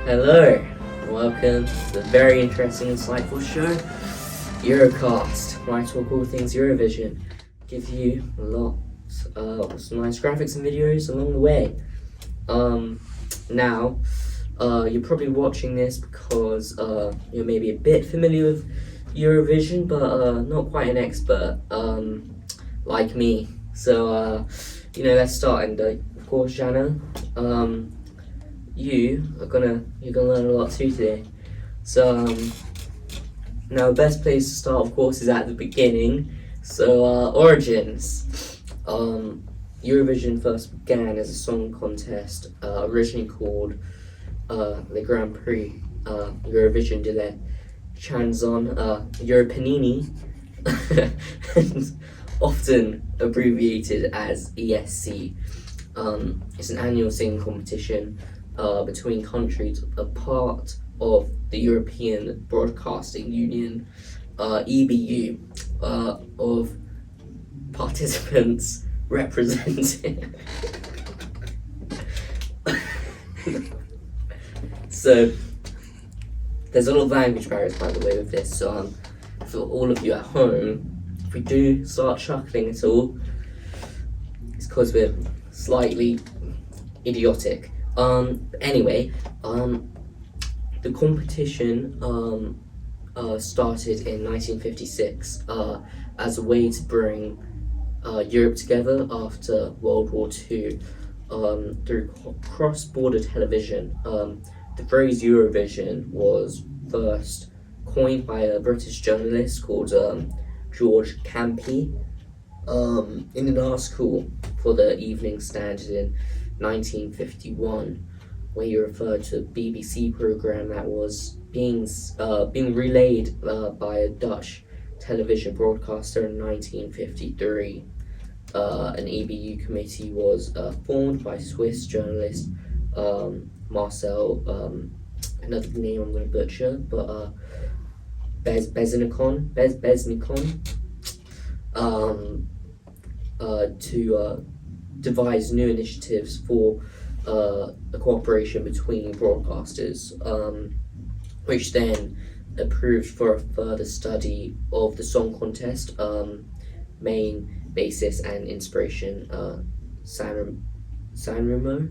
Hello, welcome to the very interesting and insightful show, Eurocast, where I talk all things Eurovision, give you lots of some nice graphics and videos along the way. Now, you're probably watching this because you're maybe a bit familiar with Eurovision, but not quite an expert, like me. So, let's start. And of course, Jana, you're gonna learn a lot too today. So now the best place to start, of course, is at the beginning. So origins. Eurovision first began as a song contest, originally called the Grand Prix Eurovision de la Chanson Europanini, and often abbreviated as ESC. It's an annual singing competition between countries, a part of the European Broadcasting Union, EBU, of participants representing. So there's a lot of language barriers, by the way, with this. So for all of you at home, if we do start chuckling at all, it's because we're slightly idiotic. Anyway, the competition started in 1956 as a way to bring Europe together after World War II through cross-border television. The phrase Eurovision was first coined by a British journalist called George Campy in an article for the Evening Standard in 1951, where he referred to a BBC program that was being relayed by a Dutch television broadcaster in 1953. An EBU committee was formed by Swiss journalist Marcel, another name I'm going to butcher, but Besnikon, to devise new initiatives for a cooperation between broadcasters, which then approved for a further study of the song contest, main basis and inspiration, Sanremo.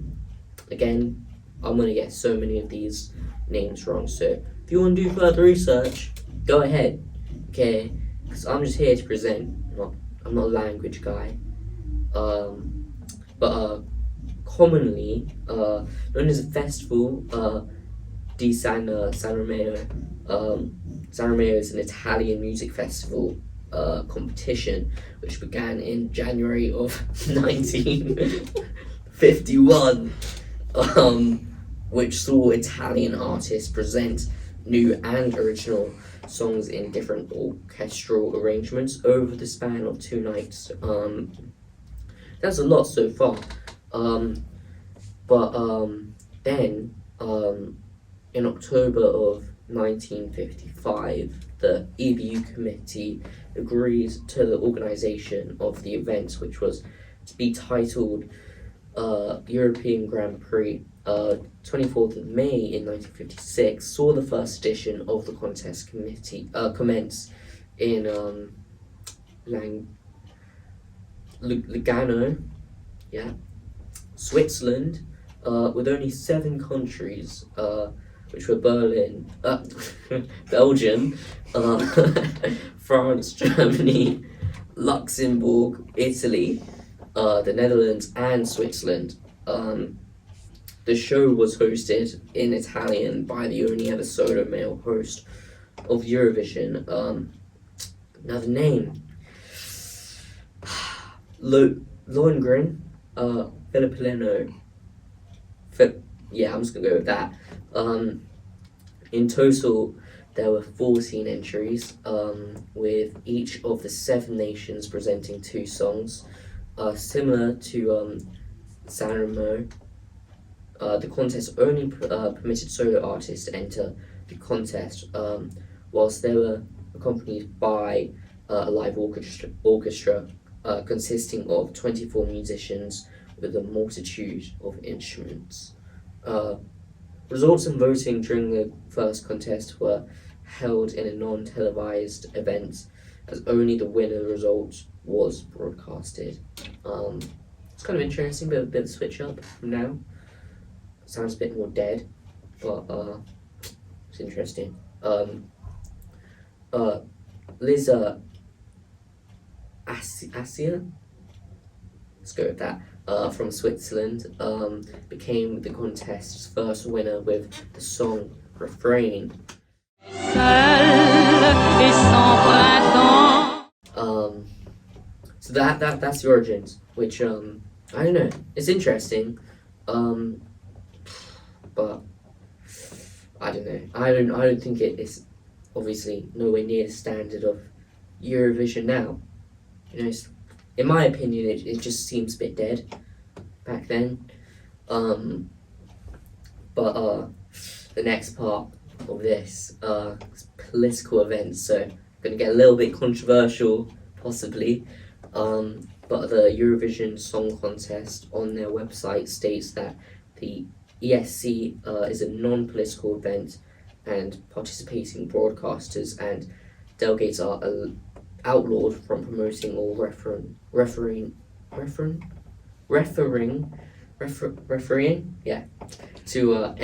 Again, I'm going to get so many of these names wrong, so if you want to do further research, go ahead, okay, because I'm just here to present. I'm not a language guy. But commonly known as a festival, di Sanremo. Sanremo is an Italian music festival competition which began in January of 1951, which saw Italian artists present new and original songs in different orchestral arrangements over the span of 2 nights. That's a lot so far. Then in October of 1955, the EBU committee agreed to the organisation of the event, which was to be titled European Grand Prix. 24th of May in 1956 saw the first edition of the contest commence in Lugano, Switzerland, with only 7 countries, which were Berlin, Belgium, France, Germany, Luxembourg, Italy, the Netherlands, and Switzerland. The show was hosted in Italian by the only ever solo male host of Eurovision. Another name, Lohengrin, Filippino. I'm just gonna go with that. In total, there were 14 entries, with each of the 7 nations presenting 2 songs. Similar to Sanremo, the contest only permitted solo artists to enter the contest, whilst they were accompanied by a live orchestra consisting of 24 musicians with a multitude of instruments. Results and voting during the first contest were held in a non-televised event, as only the winner result was broadcasted. It's kind of interesting, but a bit of switch up from now. Sounds a bit more dead, but it's interesting. Liza Asia, let's go with that, from Switzerland, became the contest's first winner with the song Refrain. So that's the origins, which I don't know, it's interesting, but I don't know. I don't think it is obviously nowhere near the standard of Eurovision now. You know, in my opinion, it just seems a bit dead back then. But the next part of this is political events, so gonna get a little bit controversial, possibly. But the Eurovision Song Contest on their website states that the ESC is a non-political event, and participating broadcasters and delegates are outlawed from promoting or refereeing to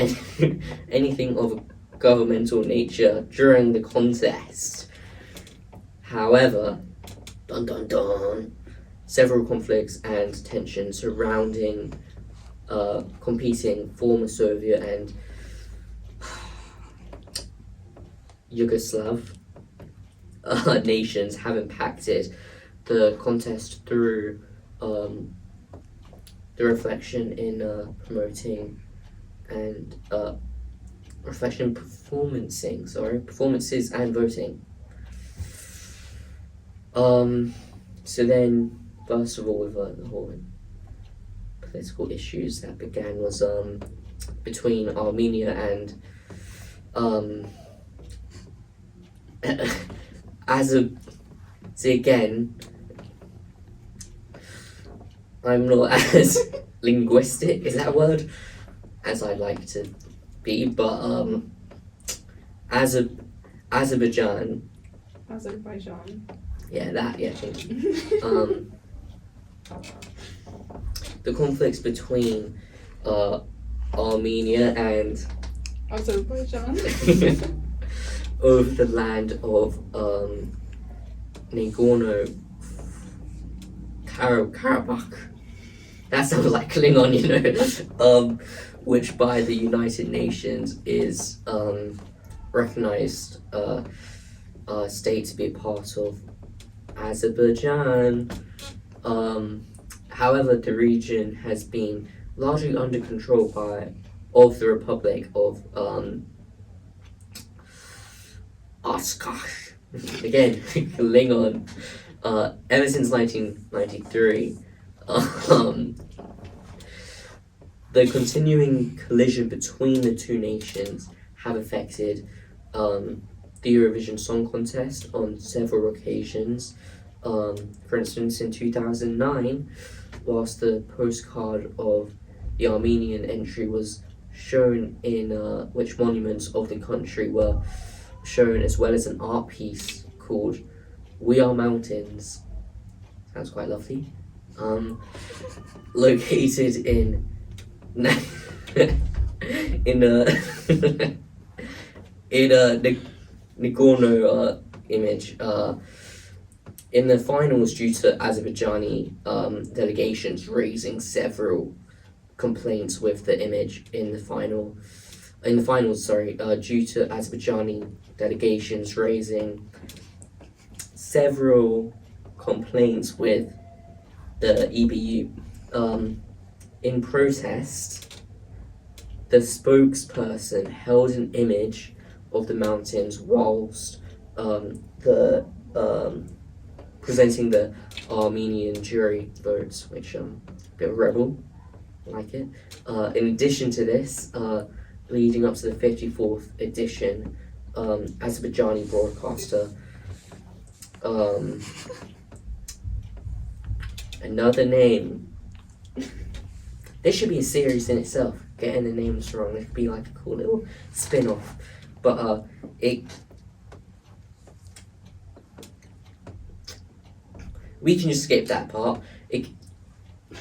anything of a governmental nature during the contest. However, dun dun dun, several conflicts and tensions surrounding competing former Soviet and Yugoslav nations have impacted the contest through the reflection in promoting and performances and voting. So then, first of all, with the whole political issues that began was between Armenia and again, I'm not as linguistic, is that a word, as I'd like to be, but Azerbaijan. Yeah, thank you. The conflicts between Armenia and Azerbaijan over the land of Nagorno-Karabakh. That sounds like Klingon, you know. Which by the United Nations is recognized state to be a part of Azerbaijan. However, the region has been largely under control of the Republic of Oshkosh. Again, Klingon. Ever since 1993. The continuing collision between the two nations have affected the Eurovision Song Contest on several occasions. For instance, in 2009, whilst the postcard of the Armenian entry was shown in which monuments of the country were shown, as well as an art piece called We Are Mountains. Sounds quite lovely. Located in Nagorno image. In the finals, due to Azerbaijani delegations raising several complaints with the image due to Azerbaijani delegations raising several complaints with the EBU. In protest, the spokesperson held an image of the mountains whilst presenting the Armenian jury votes, which a bit of rebel, I like it. In addition to this, leading up to the 54th edition, Azerbaijani broadcaster another name. This should be a series in itself. getting the names wrong. It could be like a cool little spin-off. But we can just skip that part.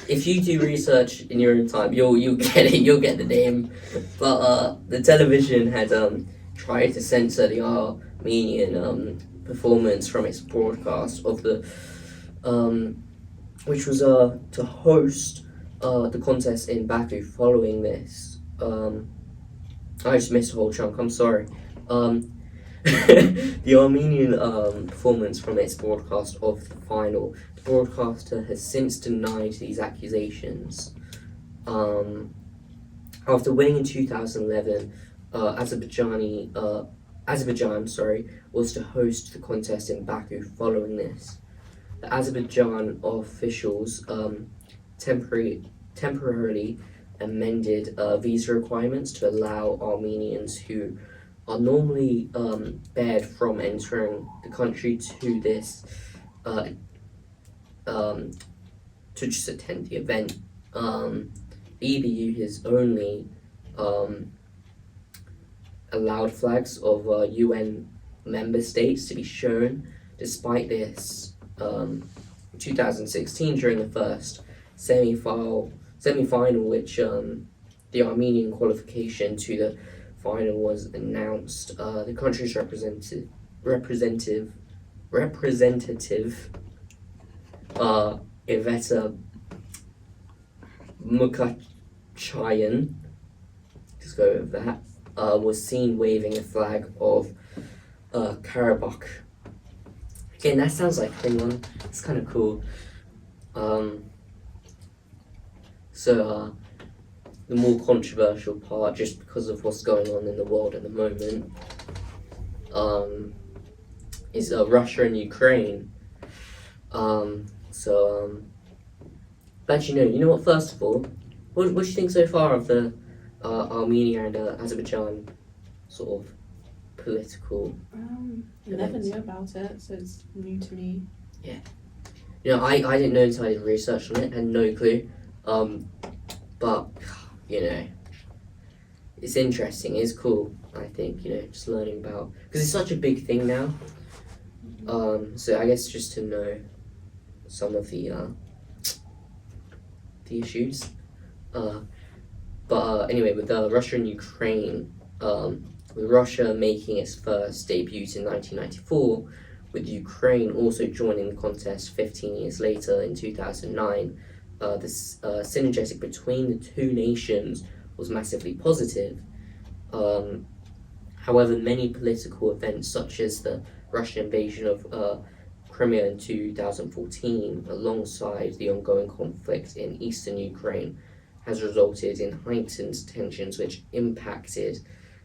If you do research in your own time, you'll get it. You'll get the name. But the television had tried to censor the Armenian performance from its broadcast of the which was to host the contest in Baku. Following this, I just missed a whole chunk. I'm sorry. The Armenian performance from its broadcast of the final. The broadcaster has since denied these accusations. After winning in 2011, Azerbaijan was to host the contest in Baku. Following this, the Azerbaijan officials temporarily amended visa requirements to allow Armenians who are normally barred from entering the country to this to just attend the event. The EBU has only allowed flags of UN member states to be shown. Despite this, 2016 during the first semi-final, which the Armenian qualification to the final was announced, the country's representative Iveta Mukachayan, just go with that, was seen waving a flag of Karabakh. Again, that sounds like Finland. It's kind of cool. So the more controversial part, just because of what's going on in the world at the moment, is Russia and Ukraine. But you know what? First of all, what do you think so far of the Armenia and Azerbaijan sort of political? I never knew about it, so it's new to me. Yeah. You know, I didn't know until I did research on it. Had no clue. But you know, it's interesting. It's cool. I think just learning about, because it's such a big thing now. So I guess just to know some of the issues. But anyway, with Russia and Ukraine, with Russia making its first debut in 1994, with Ukraine also joining the contest 15 years later in 2009, the synergetic between the two nations was massively positive. However, many political events such as the Russian invasion of Crimea in 2014, alongside the ongoing conflict in eastern Ukraine, has resulted in heightened tensions which impacted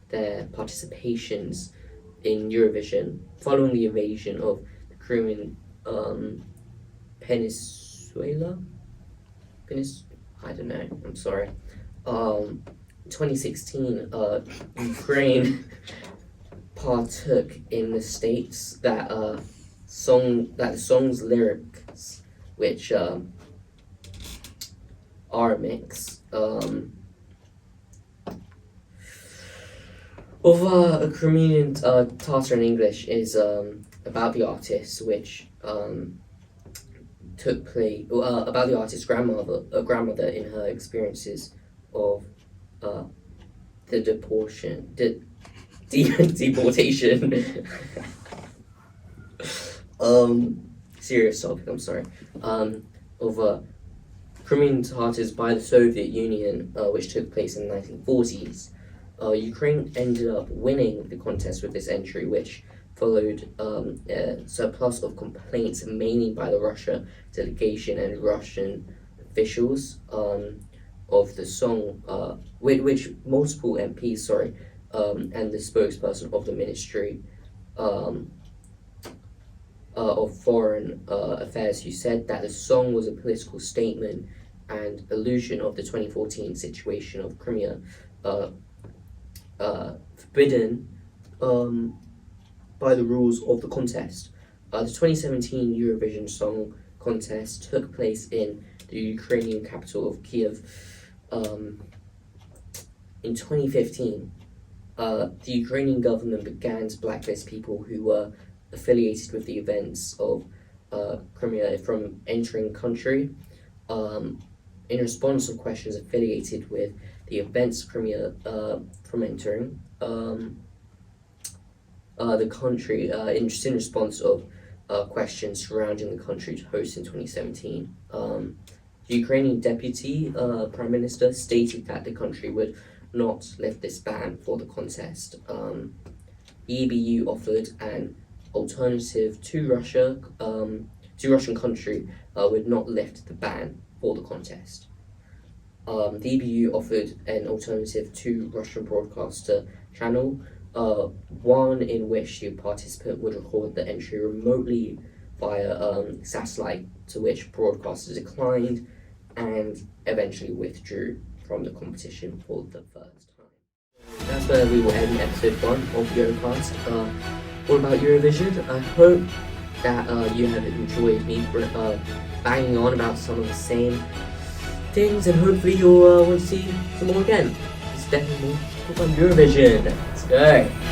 their participations in Eurovision. Following the invasion of the Crimean Peninsula, I don't know, I'm sorry. 2016, Ukraine partook in the states that the song's lyrics, which are a mix of a Crimean Tatar and English, is about the artist, which took place about the artist's grandmother in her experiences of the deportation. Serious topic. I'm sorry. Of Crimean Tatars by the Soviet Union, which took place in the 1940s. Ukraine ended up winning the contest with this entry, which followed a surplus of complaints, mainly by the Russia delegation and Russian officials, of the song, which multiple MPs, and the spokesperson of the Ministry of Foreign Affairs, who said that the song was a political statement and allusion of the 2014 situation of Crimea, forbidden by the rules of the contest. The 2017 Eurovision Song Contest took place in the Ukrainian capital of Kiev. in 2015, the Ukrainian government began to blacklist people who were affiliated with the events of Crimea from entering the country. In response to questions affiliated with the events of Crimea from entering the country, in response of questions surrounding the country to host in 2017, the Ukrainian deputy prime minister stated that the country would not lift this ban for the contest. The EBU offered an alternative to Russia, to Russian country would not lift the ban for the contest. The EBU offered an alternative to Russian broadcaster channel, one in which the participant would record the entry remotely via satellite, to which broadcaster declined and eventually withdrew from the competition for the first time. That's where we will end episode 1 of Eurocast. All about Eurovision. I hope that you have enjoyed me banging on about some of the same things, and hopefully you'll want to see some more again. It's definitely more on Eurovision. Let's go.